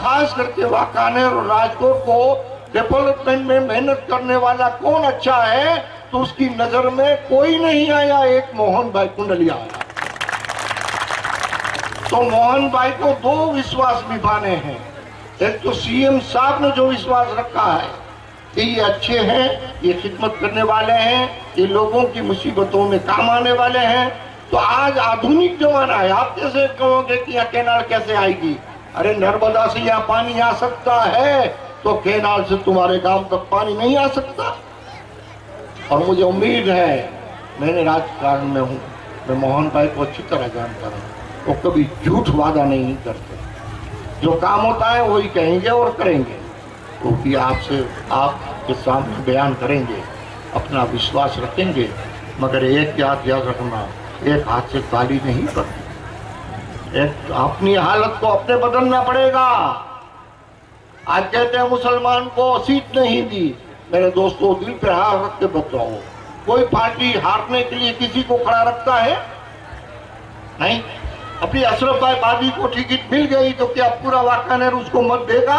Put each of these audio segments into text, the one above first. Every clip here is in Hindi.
खास करके वाकानेर और राजकोट को डेवलपमेंट में मेहनत करने वाला कौन अच्छा है, तो उसकी नजर में कोई नहीं आया, एक मोहन भाई कुंडलिया आया। तो मोहन भाई को दो विश्वास निभाने हैं। एक तो सीएम साहब ने जो विश्वास रखा है कि ये अच्छे हैं, ये खिदमत करने वाले हैं, ये लोगों की मुसीबतों में काम आने वाले हैं। तो आज आधुनिक जमाना है, आप कैसे कहोगे कि यहाँ कैनाल कैसे आएगी? अरे नर्मदा से यहाँ पानी आ सकता है, तो कैनाल से तुम्हारे गांव तक पानी नहीं आ सकता। और मुझे उम्मीद है, मैंने राजकारण में हूँ, मैं मोहन भाई को अच्छी तरह जानता हूँ, वो कभी झूठ वादा नहीं करते। जो काम होता है वही कहेंगे और करेंगे, क्योंकि आपके सामने बयान करेंगे, अपना विश्वास रखेंगे। मगर एक याद रखना, एक हाथ से ताली नहीं पड़ती, एक अपनी हालत को अपने बदलना पड़ेगा। आज कहते हैं मुसलमान को सीट नहीं दी। मेरे दोस्तों, दिल पे हाथ रख के बताओ, कोई पार्टी हारने के लिए किसी को खड़ा रखता है? नहीं। अभी अशरफ भाई बादी को टिकट मिल गई तो क्या पूरा वाकानेर उसको मत देगा?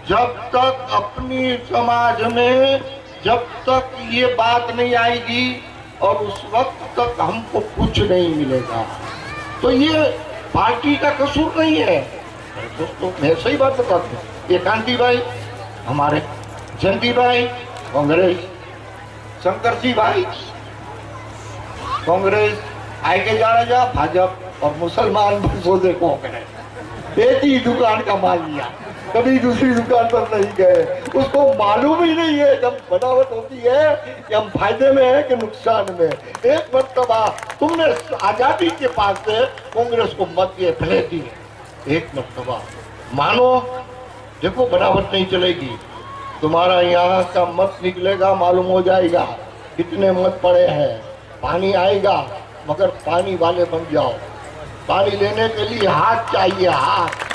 जब तक अपनी समाज में जब तक ये बात नहीं आएगी और उस वक्त तक हमको कुछ नहीं मिलेगा। तो ये पार्टी का कसूर नहीं है दोस्तों, मैं सही बात बताता हूँ। ये कांति भाई, हमारे जयंती भाई कांग्रेस, शंकर सिंह भाई कांग्रेस, आगे जा रहा भाजपा, और मुसलमान बसों से कांग्रेस। एक ही दुकान का माल लिया, कभी दूसरी दुकान पर नहीं गए। उसको मालूम ही नहीं है जब बनावट होती है कि हम फायदे में है कि नुकसान में। एक मर्तबा तुमने आजादी के पास से कांग्रेस को मत दिए, भले दिए, एक मर्तबा मानो, देखो बनावट नहीं चलेगी, तुम्हारा यहाँ का मत निकलेगा, मालूम हो जाएगा कितने मत पड़े हैं। पानी आएगा, मगर पानी वाले बन जाओ। पानी लेने के लिए हाथ चाहिए, हाथ।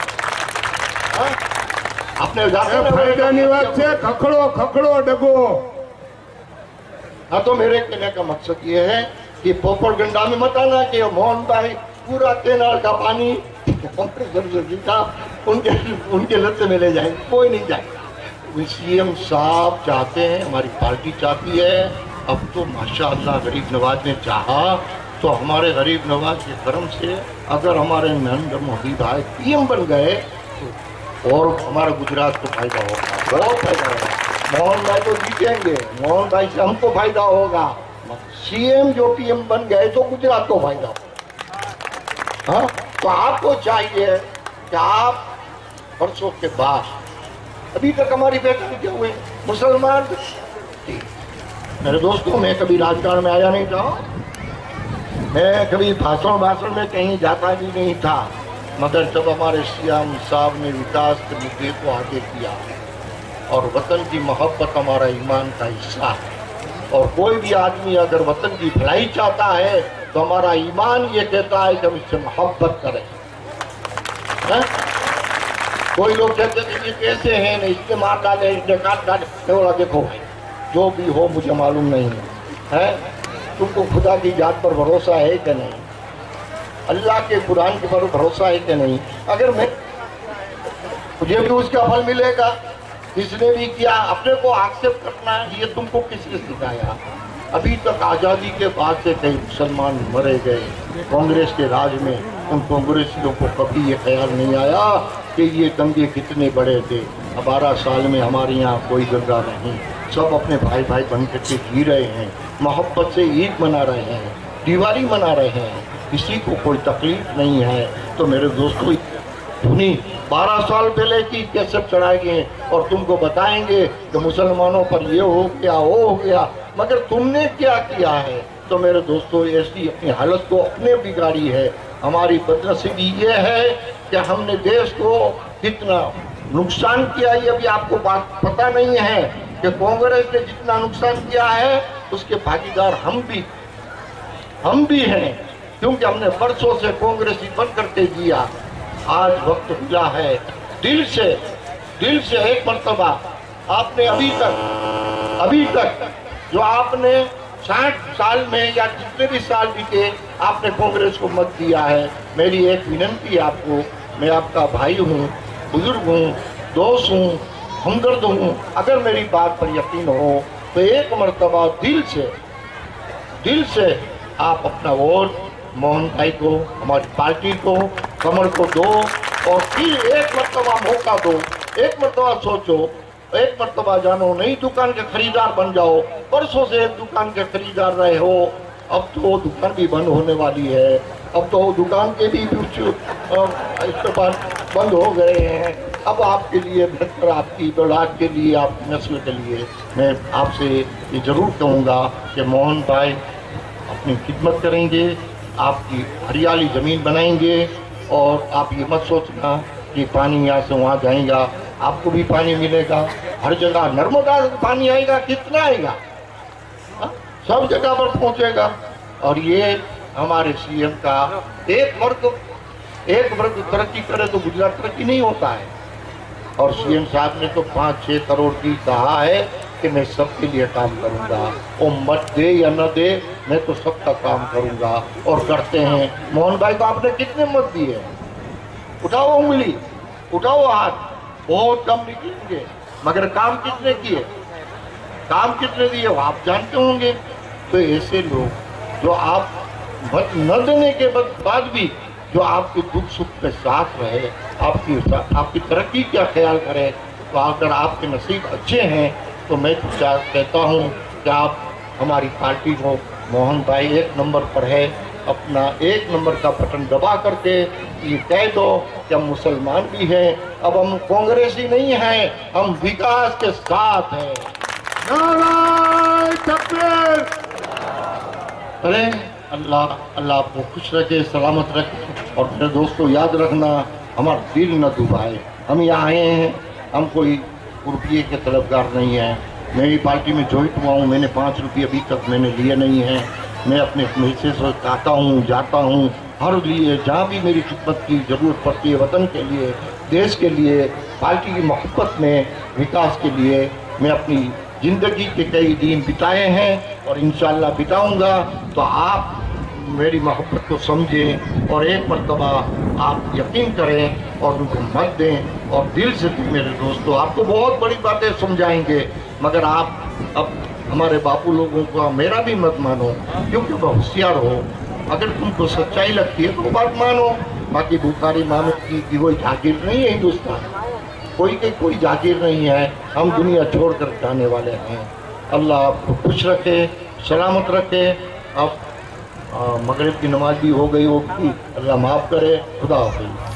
अपने फायदा निवास से खखड़ो खखड़ो डगो। हाँ, तो मेरे कहने का मकसद ये है कि प्रोपेगेंडा में मत आना कि मोहन भाई पूरा कैनाल का पानी जीता उनके लत्ते में ले जाएंगे, कोई नहीं जाएगा। सीएम साहब चाहते हैं, हमारी पार्टी चाहती है। अब तो माशाअल्लाह गरीब नवाज ने चाहा, तो हमारे गरीब नवाज के कर्म से अगर हमारे नरेंद्र मोदी भाई पीएम बन गए तो और हमारा गुजरात को फायदा होगा, बहुत फायदा होगा। मोहन भाई तो जीतेंगे, मोहन भाई से हमको फायदा होगा। सीएम जो पीएम बन गए तो गुजरात को फायदा होगा। हाँ, तो आपको चाहिए कि आप वर्षों के बाद, अभी तक हमारी बेटी क्या हुए मुसलमान। मेरे दोस्तों, मैं कभी राजकारण में आया नहीं था, मैं कभी भाषण में कहीं जाता भी नहीं था, मगर जब हमारे सीएम साहब ने विकास के मुद्दे को आगे किया, और वतन की मोहब्बत हमारा ईमान का हिस्सा है, और कोई भी आदमी अगर वतन की भलाई चाहता है तो हमारा ईमान ये कहता है कि हम इससे मोहब्बत करें। कोई लोग कहते हैं कि कैसे हैं, नहीं इसने मार डाले, इसने काट डाले। मैं बोला देखो, जो भी हो मुझे मालूम नहीं है, तुमको खुदा की जात पर भरोसा है कि नहीं, अल्लाह के कुरान के पर भरोसा है कि नहीं। अगर मैं, मुझे भी उसका फल मिलेगा। किसने भी किया, अपने को आक्षेप करना ये तुमको किसने सिखाया? अभी तक आज़ादी के बाद से कई मुसलमान मरे गए कांग्रेस के राज में, उन कांग्रेसियों को कभी ये ख्याल नहीं आया कि ये दंगे कितने बड़े थे। 12 साल में हमारे यहाँ कोई दंगा नहीं, सब अपने भाई भाई बन करके जी रहे हैं, मोहब्बत से ईद मना रहे हैं, दिवाली मना रहे हैं, किसी को कोई तकलीफ नहीं है। तो मेरे दोस्तों, धुनी 12 साल पहले की कैसेट चढ़ाएंगे और तुमको बताएंगे कि मुसलमानों पर ये हो गया, वो हो गया, मगर तुमने क्या किया है? तो मेरे दोस्तों, ऐसी अपनी हालत को अपने बिगाड़ी है। हमारी बदनसीबी ये है कि हमने देश को कितना नुकसान किया, ये अभी आपको बात पता नहीं है कि कांग्रेस ने जितना नुकसान किया है उसके भागीदार हम भी हैं, क्योंकि हमने वर्षों से कांग्रेसी बन करके जिया। आज वक्त मिला है दिल से एक मर्तबा आपने अभी तक जो आपने 60 साल में या जितने भी साल बीते आपने कांग्रेस को मत दिया है। मेरी एक विनंती है आपको, मैं आपका भाई हूँ, बुजुर्ग हूँ, दोस्त हूँ, हमदर्द हूँ। अगर मेरी बात पर यकीन हो तो एक मर्तबा दिल से आप अपना वोट मोहन भाई को, हमारी पार्टी को, कमर को दो और फिर एक मर्तबा मौका दो, एक मर्तबा सोचो, एक मर्तबा जानो, नई दुकान के खरीदार बन जाओ। परसों से एक दुकान के खरीदार रहे हो, अब तो वो दुकान भी बंद होने वाली है। अब तो वो दुकान के भी इस्तेमाल बंद हो गए हैं। अब आपके लिए बेहतर, आपकी औलाद के लिए, आपकी नस्ल के लिए मैं आपसे ये ज़रूर कहूँगा कि मोहन भाई अपनी खिदमत करेंगे, आपकी हरियाली ज़मीन बनाएंगे। और आप ये मत सोचना कि पानी यहाँ से वहाँ जाएगा, आपको भी पानी मिलेगा हर जगह। नर्मदा से पानी आएगा, कितना आएगा, सब जगह पर पहुँचेगा। और ये हमारे सीएम का एक वर्ग तरक्की करे तो गुजरात तरक्की नहीं होता है। और सीएम साहब ने तो 5-6 करोड़ की कहा है कि मैं सबके लिए काम करूंगा, वो मत दे या न दे, मैं तो सबका काम करूंगा। और करते हैं। मोहन भाई को आपने कितने मत दिए? उठाओ उंगली, उठाओ हाथ, बहुत कम निकलेंगे, मगर काम कितने किए, काम कितने दिए वो आप जानते होंगे। तो ऐसे लोग जो आप मत न देने के बाद भी जो आपके दुख सुख के साथ रहे, आपकी तरक्की का ख्याल करे, तो अगर आपके नसीब अच्छे हैं तो मैं तो कहता हूँ कि आप हमारी पार्टी को, मोहन भाई 1 नंबर पर है, अपना 1 नंबर का बटन दबा करके ये कह दो कि हम मुसलमान भी हैं, अब हम कांग्रेसी नहीं हैं, हम विकास के साथ हैं। नारायण तकबीर। अरे अल्लाह आपको खुश रखे, सलामत रखे। और मेरे दोस्तों याद रखना, हमारा दिल न दुबाए। हम यहाँ आए हैं, हम कोई रुपये के तलबगार नहीं हैं। मेरी पार्टी में ज्वाइंट हुआ हूँ, मैंने 5 रुपये अभी तक मैंने लिए नहीं हैं। मैं अपने हिस्से से आता हूँ, जाता हूँ, हर लिए जहाँ भी मेरी खिदमत की ज़रूरत पड़ती है, वतन के लिए, देश के लिए, पार्टी की मोहब्बत में, विकास के लिए मैं अपनी ज़िंदगी के कई दिन बिताए हैं और इंशाअल्लाह बिताऊंगा। तो आप मेरी मोहब्बत को समझें और एक मर्तबा आप यकीन करें और उनको मत दें। और दिल से मेरे दोस्तों आपको बहुत बड़ी बातें समझाएंगे, मगर आप अब हमारे बापू लोगों का मेरा भी मत मानो, क्योंकि वह होशियार हो। अगर तुमको सच्चाई लगती है तो बात मानो, बाकी बुखारी मामले की कोई जागीर नहीं है हिंदुस्तान, कोई जागीर नहीं है। हम दुनिया छोड़ कर जाने वाले हैं। अल्लाह आपको खुश रखे, सलामत रखे। अब मगरिब की नमाज भी हो गई होगी, अल्लाह माफ़ करे। खुदा हाफ़िज़।